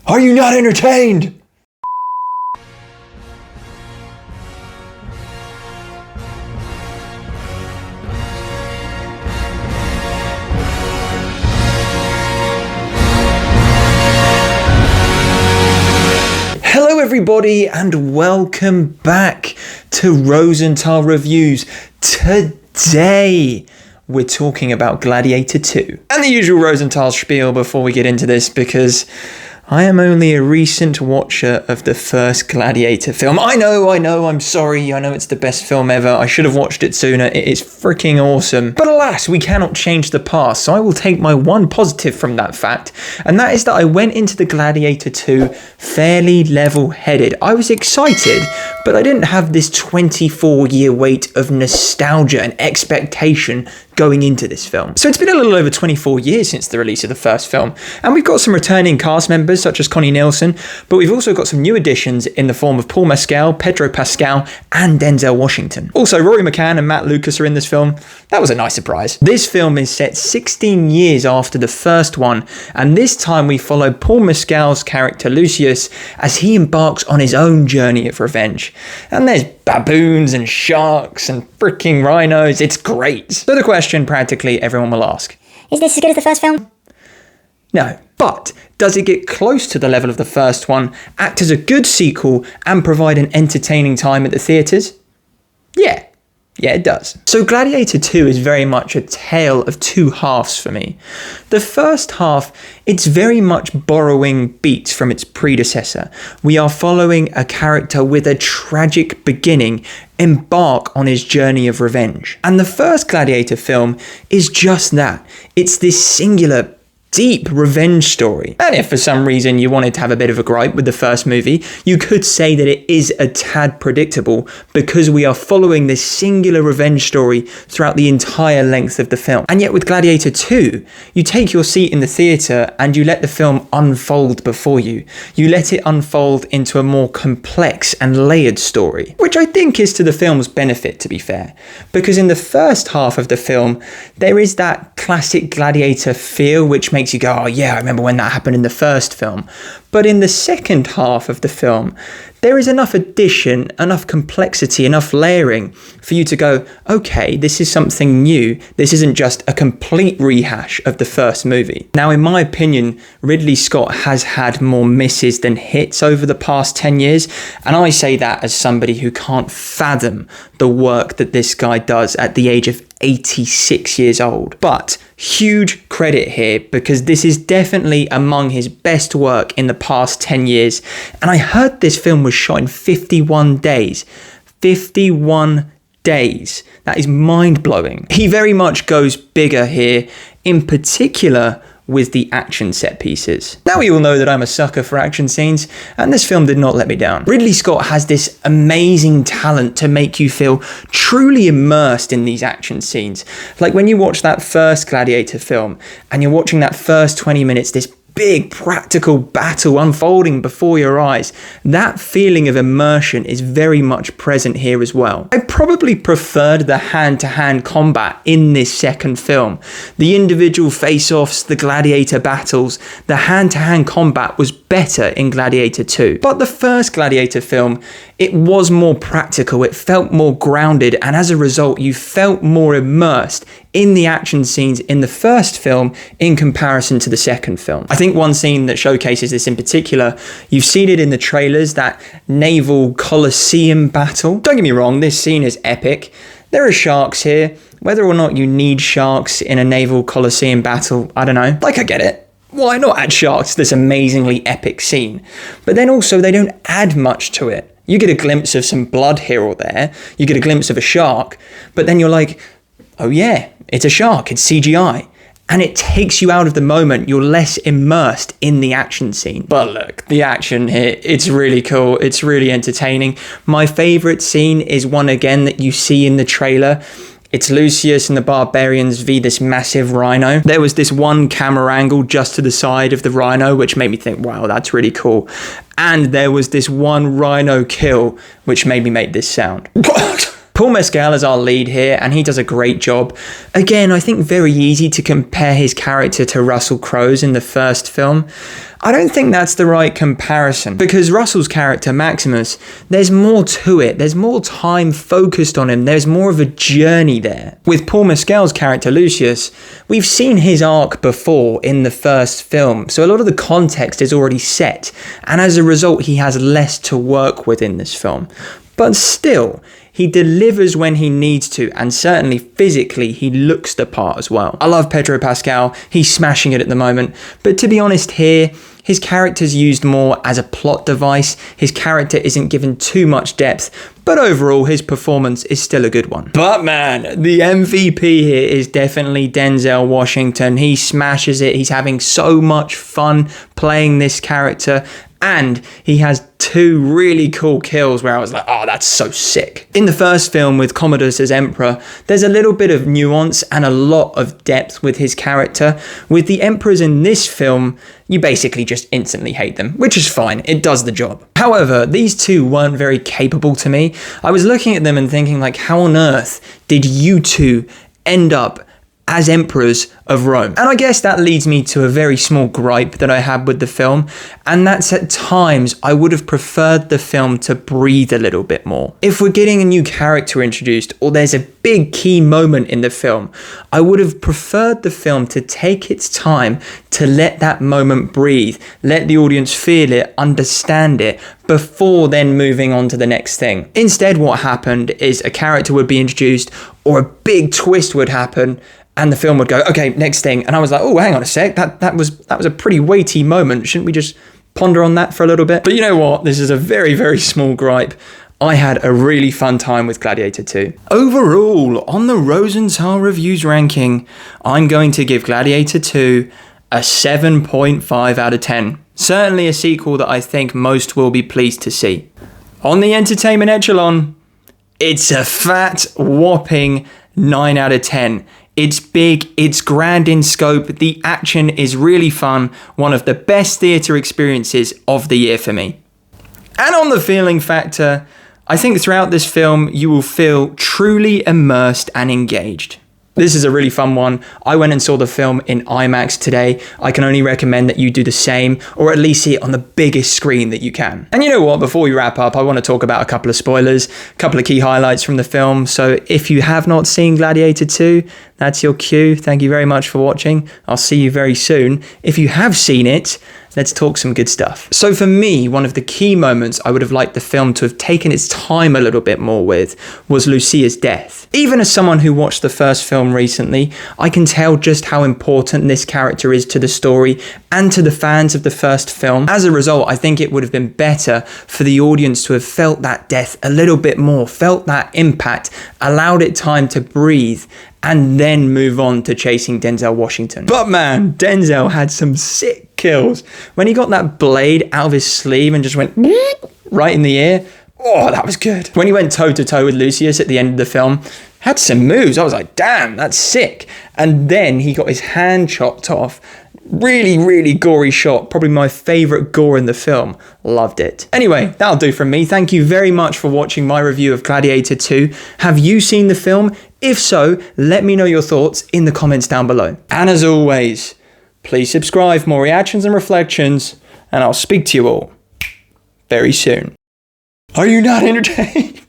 Are you not entertained? Hello everybody and welcome back to Rosenthal Reviews. Today we're talking about Gladiator II. And the usual Rosenthal spiel before we get into this, because I am only a recent watcher of the first Gladiator film. I know, I'm sorry, I know it's the best film ever. I should have watched it sooner. It is freaking awesome. But alas, we cannot change the past, so I will take my one positive from that fact, and that is that I went into the Gladiator II fairly level-headed. I was excited, but I didn't have this 24-year wait of nostalgia and expectation going into this film. So it's been a little over 24 years since the release of the first film, and we've got some returning cast members such as Connie Nielsen, but we've also got some new additions in the form of Paul Mescal, Pedro Pascal, and Denzel Washington. Also, Rory McCann and Matt Lucas are in this film. That was a nice surprise. This film is set 16 years after the first one, and this time we follow Paul Mescal's character Lucius as he embarks on his own journey of revenge. And there's baboons and sharks and freaking rhinos. It's great. So the question practically everyone will ask: is this as good as the first film? No. But does it get close to the level of the first one, act as a good sequel, and provide an entertaining time at the theatres? Yeah, it does. So Gladiator II is very much a tale of two halves for me. The first half, it's very much borrowing beats from its predecessor. We are following a character with a tragic beginning embark on his journey of revenge. And the first Gladiator film is just that. It's this singular, deep revenge story. And if for some reason you wanted to have a bit of a gripe with the first movie, you could say that it is a tad predictable because we are following this singular revenge story throughout the entire length of the film. And yet with Gladiator II, you take your seat in the theatre and you let the film unfold before you. You let it unfold into a more complex and layered story, which I think is to the film's benefit, to be fair. Because in the first half of the film, there is that classic Gladiator feel which makes you go, oh yeah, I remember when that happened in the first film. But in the second half of the film, there is enough addition, enough complexity, enough layering for you to go, okay, this is something new. This isn't just a complete rehash of the first movie. Now, in my opinion, Ridley Scott has had more misses than hits over the past 10 years. And I say that as somebody who can't fathom the work that this guy does at the age of 86 years old. But huge credit here, because this is definitely among his best work in the past 10 years. And I heard this film was shot in 51 days. 51 days. That is mind-blowing. He very much goes bigger here, in particular with the action set pieces. Now we all know that I'm a sucker for action scenes, and this film did not let me down. Ridley Scott has this amazing talent to make you feel truly immersed in these action scenes. Like when you watch that first Gladiator film, and you're watching that first 20 minutes, this big practical battle unfolding before your eyes. That feeling of immersion is very much present here as well. I probably preferred the hand-to-hand combat in this second film. The individual face-offs, the gladiator battles, the hand-to-hand combat was better in Gladiator II. But the first Gladiator film, it was more practical, it felt more grounded, and as a result, you felt more immersed in the action scenes in the first film in comparison to the second film. I think one scene that showcases this in particular, you've seen it in the trailers, that naval Colosseum battle. Don't get me wrong, this scene is epic. There are sharks here. Whether or not you need sharks in a naval Colosseum battle, I don't know. Like, I get it. Why not add sharks to this amazingly epic scene? But then also, they don't add much to it. You get a glimpse of some blood here or there. You get a glimpse of a shark. But then you're like, oh yeah, it's a shark, it's CGI. And it takes you out of the moment. You're less immersed in the action scene. But look, the action here, it's really cool. It's really entertaining. My favorite scene is one again that you see in the trailer. It's Lucius and the barbarians v this massive rhino. There was this one camera angle just to the side of the rhino, which made me think, wow, that's really cool. And there was this one rhino kill, which made me make this sound. Paul Mescal is our lead here, and he does a great job. Again, I think very easy to compare his character to Russell Crowe's in the first film. I don't think that's the right comparison, because Russell's character, Maximus, there's more to it. There's more time focused on him. There's more of a journey there. With Paul Mescal's character, Lucius, we've seen his arc before in the first film, so a lot of the context is already set, and as a result, he has less to work with in this film. But still, he delivers when he needs to, and certainly physically, he looks the part as well. I love Pedro Pascal, he's smashing it at the moment, but to be honest here, his character's used more as a plot device, his character isn't given too much depth, but overall his performance is still a good one. But man, the MVP here is definitely Denzel Washington. He smashes it, he's having so much fun playing this character, and he has two really cool kills where I was like, oh, that's so sick. In the first film with Commodus as Emperor, there's a little bit of nuance and a lot of depth with his character. With the Emperors in this film, you basically just instantly hate them, which is fine, it does the job. However, these two weren't very capable to me. I was looking at them and thinking like, how on earth did you two end up as emperors of Rome? And I guess that leads me to a very small gripe that I had with the film, and that's at times I would have preferred the film to breathe a little bit more. If we're getting a new character introduced, or there's a big key moment in the film, I would have preferred the film to take its time to let that moment breathe, let the audience feel it, understand it, before then moving on to the next thing. Instead, what happened is a character would be introduced, or a big twist would happen, and the film would go, okay, next thing. And I was like, oh, hang on a sec, that was a pretty weighty moment. Shouldn't we just ponder on that for a little bit? But you know what? This is a very, very small gripe. I had a really fun time with Gladiator II. Overall, on the Rosenthal Reviews ranking, I'm going to give Gladiator II a 7.5 out of 10. Certainly a sequel that I think most will be pleased to see. On the entertainment echelon, it's a fat, whopping 9 out of 10. It's big, it's grand in scope, the action is really fun, one of the best theatre experiences of the year for me. And on the feeling factor, I think throughout this film you will feel truly immersed and engaged. This is a really fun one. I went and saw the film in IMAX today. I can only recommend that you do the same, or at least see it on the biggest screen that you can. And you know what, before we wrap up, I want to talk about a couple of spoilers, a couple of key highlights from the film. So if you have not seen Gladiator II, that's your cue. Thank you very much for watching. I'll see you very soon. If you have seen it, let's talk some good stuff. So for me, one of the key moments I would have liked the film to have taken its time a little bit more with was Lucia's death. Even as someone who watched the first film recently, I can tell just how important this character is to the story and to the fans of the first film. As a result, I think it would have been better for the audience to have felt that death a little bit more, felt that impact, allowed it time to breathe, and then move on to chasing Denzel Washington. But man, Denzel had some sick kills. When he got that blade out of his sleeve and just went right in the ear, oh, that was good. When he went toe-to-toe with Lucius at the end of the film, had some moves. I was like, damn, that's sick. And then he got his hand chopped off. Really, really gory shot. Probably my favourite gore in the film. Loved it. Anyway, that'll do from me. Thank you very much for watching my review of Gladiator II. Have you seen the film? If so, let me know your thoughts in the comments down below. And as always, please subscribe for more reactions and reflections, and I'll speak to you all very soon. Are you not entertained?